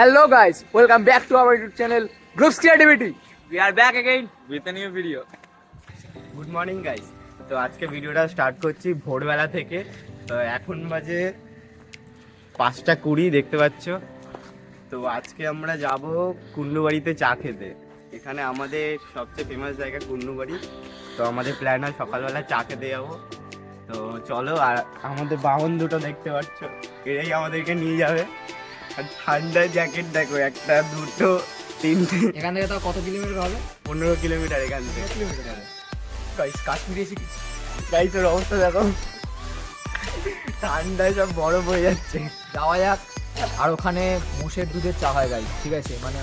Hello guys, welcome back to our YouTube channel Groups Creativity. We are back again with a new video. Good morning guys. তো আজকে ভিডিওটা start করছি ভোরবেলা থেকে। তো এখন বাজে 5:20 দেখতে পাচ্ছ। তো আজকে আমরা যাব কুন্ডুবাড়িতে চা খেতে। এখানে আমাদের সবচেয়ে ফেমাস জায়গা কুন্ডুবাড়ি। তো আমাদের প্ল্যান হয় সকালবেলা চা খেতে যাবো। তো চলো, আর আমাদের বাহন দুটো দেখতে পাচ্ছ, এরাই আমাদেরকে নিয়ে যাবে। আর ঠান্ডার জ্যাকেট দেখো, একটা দুটো তিনটে। এখান থেকে তাও কত কিলোমিটার হবে? 15 কিলোমিটার এখান থেকে। গাইস কাশ্মীরে এসে গাইসের অবস্থা দেখো, ঠান্ডায় সব বরফ হয়ে যাচ্ছে। যাওয়া যাক। আর ওখানে মোষের দুধের চা হয় গাইস, ঠিক আছে, মানে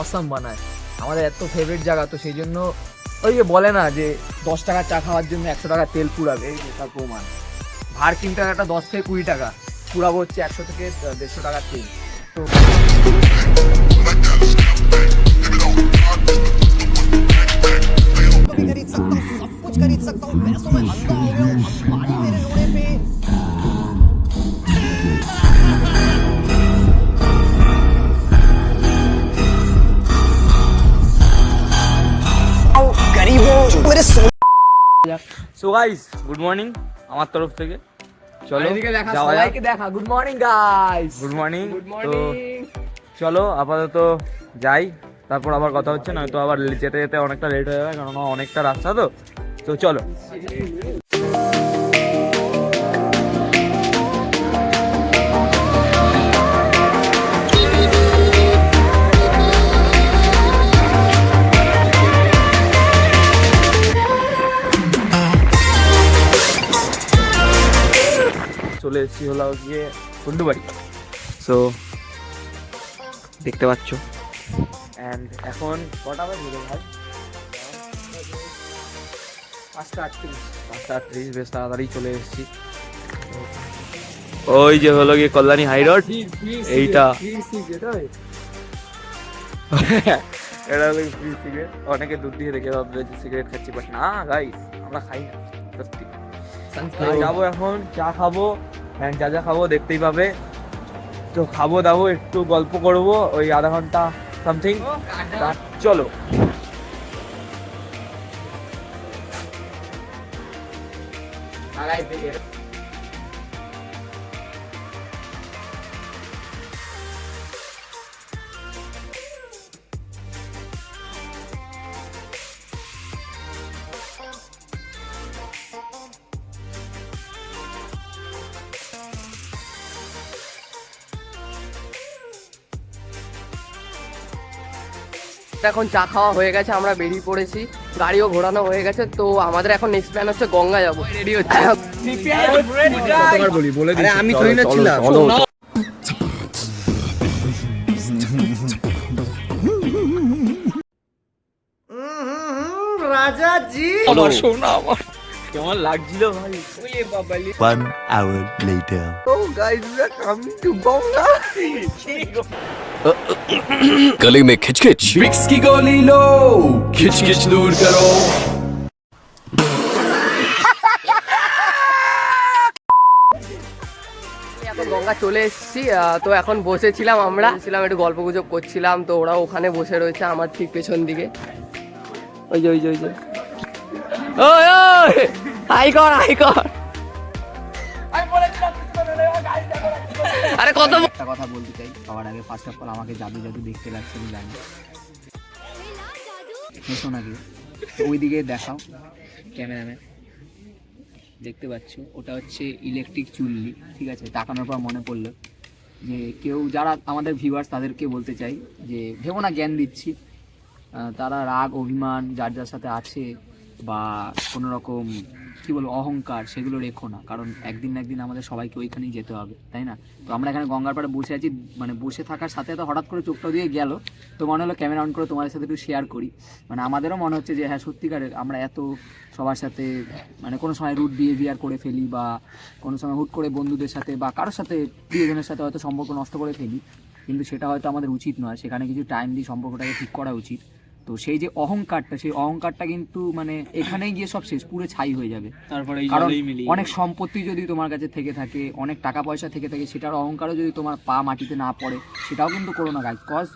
অসাম বানায়। আমাদের এত ফেভারিট জায়গা, তো সেই জন্য ওই যে বলে না যে 10 টাকার চা খাওয়ার জন্য 100 টাকা তেল পুরাবে, এই যে তার প্রমাণ। ভার কিনতে টাকাটা 10 থেকে 20 টাকা, পুরাবো হচ্ছে 100 থেকে 150 টাকার তেল। তো खरीद सकता हूँ, सब कुछ खरीद सकता हूँ, पैसों में अंधा हो गया हूँ, अंबानी मेरे रोड़े पे। गरीबों मेरे So guys, good morning আমার তরফ থেকে। চলো এদিকে দেখা, যাওয়া যাক। সবাইকে দেখা। Good morning guys. Good morning. Good তো মর্নিং। চলো আপাতত যাই, তারপর আবার কথা হচ্ছে, নয়তো আবার যেতে যেতে অনেকটা লেট হয়ে যাবে, কারণ অনেকটা রাস্তা। তো চলো। চলে এসেছি হলো গিয়ে কুন্ডুবাড়ি। সো দেখতে পাচ্ছ, অ্যান্ড এখন কটা বাজে ভাই? 5:38। বেশ তাড়াতাড়ি চলে এসেছি। ওই যে হলো গিয়ে কল্যাণী হাই রোড, এইটা এটা হলো ফ্রি সিগারেট। অনেকে দুধ দিয়ে দেখে ভাববে যে সিগারেট খাচ্ছি, বাট না গাইস, আমরা খাই না সত্যি। যাবো এখন, চা খাবো, অ্যান্ড যা যা খাবো দেখতেই পাবে। তো খাবো দাবো, একটু গল্প করবো, ওই আধা ঘন্টা সামথিং। চলো। এখন চা খাওয়া হয়ে গেছে, আমরা বেরিয়ে পড়েছি, গাড়িও ঘোরানো হয়ে গেছে। তো আমাদের এখন নেক্সট প্ল্যান হচ্ছে গঙ্গা যাবো। রেডি হচ্ছে। আমি থই না ছিলাম। রাজা জি, আমার শোনা, আমার কেমন লাগছিল ভাই। One hour later. Oh guys we are coming to Ganga. गले में खिचखिच विक्स की गोली लो, खिच खिच दूर करो। এখন গঙ্গা চলে এসেছি। তো এখন বসেছিলাম, আমরা একটু গল্প গুজব করছিলাম। তো ওরা ওখানে বসে রয়েছে আমার ঠিক পেছন দিকে। ওই যে ওই যে ওই যে ওই ওই হাই কর, হাই কর। আরে কত একটা কথা বলতে চাই সবার আগে। ফার্স্ট অফ অল, আমাকে জাদু জাদু দেখতে লাগছে, আমি জানি। হেসো নাকি? ওই দিকে দেখাও ক্যামেরাম্যান, দেখতে পাচ্ছ ওটা হচ্ছে ইলেকট্রিক চুল্লি, ঠিক আছে। তাকানোর পর মনে পড়লো যে কেউ যারা আমাদের ভিউয়ার্স, তাদেরকে বলতে চাই যে ভেবো না জ্ঞান দিচ্ছি। তারা রাগ অভিমান যার যার সাথে আছে, বা কোনো রকম কী বলবো অহংকার, সেগুলো রেখো না, কারণ একদিন না একদিন আমাদের সবাইকে ওইখানেই যেতে হবে, তাই না? তো আমরা এখানে গঙ্গার পাড়ে বসে আছি, মানে বসে থাকার সাথে সাথে হঠাৎ করে চোখটা দিয়ে গেল, তো মনে হলো ক্যামেরা অন করে তোমাদের সাথে একটু শেয়ার করি। মানে আমাদেরও মনে হচ্ছে যে হ্যাঁ সত্যিকারের আমরা এত সবার সাথে মানে কোনো সময় রুড বিহেভিয়ার করে ফেলি, বা কোনো সময় হুট করে বন্ধুদের সাথে বা কারোর সাথে প্রিয়জনের সাথে হয়তো সম্পর্ক নষ্ট করে ফেলি, কিন্তু সেটা হয়তো আমাদের উচিত নয়। সেখানে কিছু টাইম দিয়ে সম্পর্কটাকে ঠিক করা উচিত। তো সেই যে অহংকারটা, সেই অহংকারটা কিন্তু মানে এখানেই গিয়ে সব শেষ, পুরো ছাই হয়ে যাবে। তারপরে কারণ অনেক সম্পত্তি যদি তোমার কাছে থেকে থাকে, অনেক টাকা পয়সা থেকে থাকে, সেটার অহংকারও যদি তোমার পা মাটিতে না পড়ে, সেটাও কিন্তু করো না গাইজ, কজ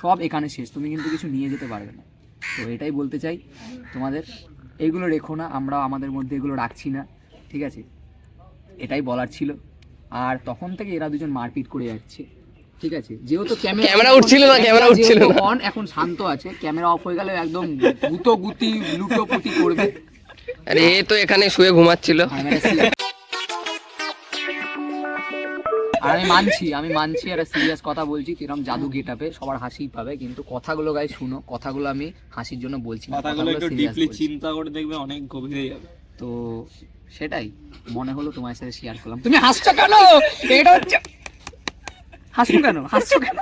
সব এখানে শেষ, তুমি কিন্তু কিছু নিয়ে যেতে পারবে না। তো এটাই বলতে চাই তোমাদের, এইগুলো রেখো না, আমরা আমাদের মধ্যে এগুলো রাখছি না, ঠিক আছে, এটাই বলার ছিল। আর তখন থেকে এরা দুজন মারপিট করে যাচ্ছে, ঠিক আছে, যেহেতু ক্যামেরা উঠছিল না, ক্যামেরা উঠছিল না, অন এখন শান্ত আছে, ক্যামেরা অফ হয়ে গেলে একদম গুতি লুটোপুটি করবে। আরে এ তো এখানে শুয়ে ঘুমাচ্ছিল। আর আমি মানছি একটা সিরিয়াস কথা বলছি, কিরম জাদু গেটাপে সবার হাসি পাবে, কিন্তু কথাগুলো গাই শুনো, কথাগুলো আমি হাসির জন্য বলছি না, কথাগুলো একটু serious ডিপলি বলছি। চিন্তা করে দেখবে অনেক গভীরে যাবে। তো সেটাই মনে হলো তোমার সাথে শেয়ার করলাম। তুমি হাসছো কেন? এটা হচ্ছে হাসছো কেন?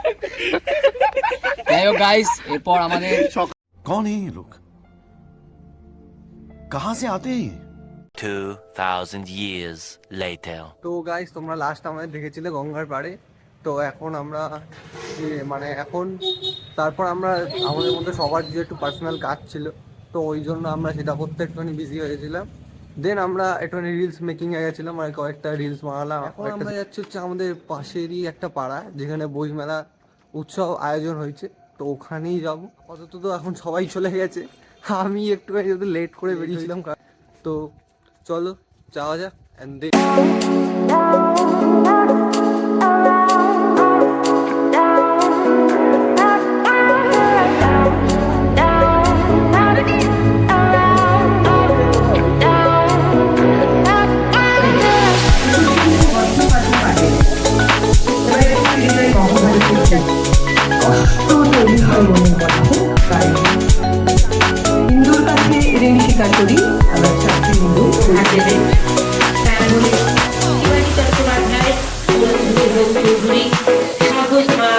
যাই হোক গাইস, এরপর আমাদের कौन है ये लोग? कहां से आते हैं? 2000 years later. তো গাইস, তোমরা লাস্ট আমাদের দেখেছিলে গঙ্গার পাড়ে। তো এখন আমরা মানে এখন তারপর আমরা আমাদের মধ্যে সবার যে একটু পার্সোনাল কাজ ছিল, তো ওই জন্য আমরা সেটা করতে একটুখানি বিজি হয়ে গেছিলাম। দেন আমরা একটুখানি রিলস মেকিং এ গেছিলাম, আর কয়েকটা রিলস বানালাম। এখন আমরা যাচ্ছি হচ্ছে আমাদের পাশেরই একটা পাড়া, যেখানে বইমেলা উৎসব আয়োজন হয়েছে, তো ওখানেই যাবো। আপাতত তো এখন সবাই চলে গেছে, আমি একটুখানি যদি লেট করে বেরিয়েছিলাম। তো চলো যাওয়া যাক। and then হিন্দুর কাছে ঋণ স্বীকার করি, আবার ছাত্রী হিন্দু শিবাজী চট্টোপাধ্যায়, চৌধুরী, সাধক মা।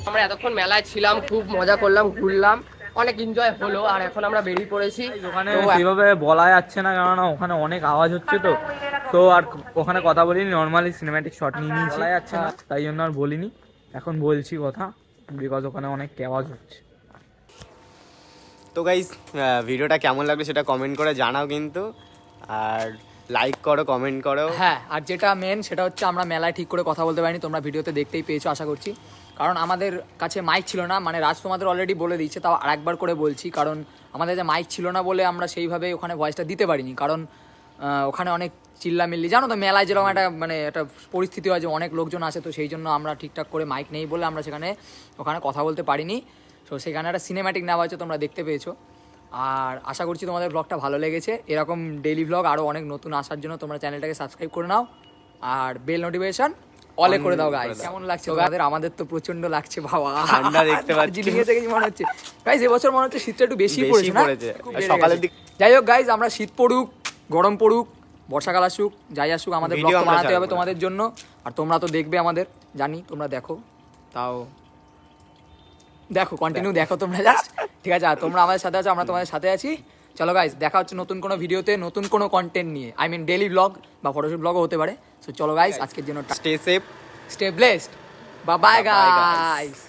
আমরা এতক্ষণ মেলায় ছিলাম, খুব মজা করলাম, ঘুরলাম, অনেক এনজয় হলো, আর এখন আমরা বেরিয়ে পড়েছি। ওখানে তো সেইভাবে বলা যাচ্ছে না, কেননা ওখানে অনেক আওয়াজ হচ্ছে, তো আর ওখানে কথা বলিনি, নর্মালি সিনেম্যাটিক শট নিয়ে নিয়েছি, বলা যাচ্ছে না তাই জন্য আর বলিনি। এখন বলছি কথা, বিকজ ওখানে অনেক আওয়াজ হচ্ছে। তো গাইস, ভিডিওটা কেমন লাগলো সেটা কমেন্ট করে জানাও কিন্তু, আর লাইক করো, কমেন্ট করো। হ্যাঁ, আর যেটা মেন সেটা হচ্ছে আমরা মেলায় ঠিক করে কথা বলতে পারিনি, তোমরা ভিডিওতে দেখতেই পেয়েছো আশা করছি, কারণ আমাদের কাছে মাইক ছিল না। মানে রাজ তোমাদের অলরেডি বলে দিচ্ছে, তাও আরেকবার করে বলছি, কারণ আমাদের যে মাইক ছিল না বলে আমরা সেইভাবে ওখানে ভয়েসটা দিতে পারিনি, কারণ ওখানে অনেক চিল্লামিল্লি, জানো তো মেলায় যেরকম একটা মানে একটা পরিস্থিতি হয় যে অনেক লোকজন আসে, তো সেই জন্য আমরা ঠিকঠাক করে মাইক নেই বলে আমরা ওখানে কথা বলতে পারিনি। তো সেখানে একটা সিনেম্যাটিক নেওয়া হয়েছে, তোমরা দেখতে পেয়েছো। আর আশা করছি তোমাদের ব্লগটা ভালো লেগেছে। এরকম ডেইলি ব্লগ আরও অনেক নতুন আসার জন্য তোমরা চ্যানেলটাকে সাবস্ক্রাইব করে নাও, আর বেল নোটিফিকেশন অলে করে দাও গাইস। কেমন লাগছে আমাদের তো প্রচন্ড লাগছে বাবা, ঠান্ডা দেখতে পাচ্ছি, জিলিয়ে থেকে মনে হচ্ছে গাইস এবছর মনে হচ্ছে শীতটা একটু বেশি পড়েছে না, সকালের দিক। যাই হোক গাইস, আমরা শীত পড়ুক, গরম পড়ুক, বর্ষাকাল আসুক, যাই আসুক, আমাদের ব্লগ তো বানাতে হবে তোমাদের জন্য, আর তোমরা তো দেখবে আমাদের, জানি তোমরা দেখো, তাও দেখো, কন্টিনিউ দেখো তোমরা, জাস্ট ঠিক আছে। আর তোমরা আমাদের সাথে আছো, আমরা তোমাদের সাথে আছি। চলো গাইস, দেখা হচ্ছে নতুন কোনো ভিডিওতে, নতুন কোনো কন্টেন্ট নিয়ে, আই মিন ডেইলি ব্লগ বা ফটোশুট ব্লগও হতে পারে। সো চলো গাইস, আজকের জন্য stay safe, stay blessed, bye bye guys.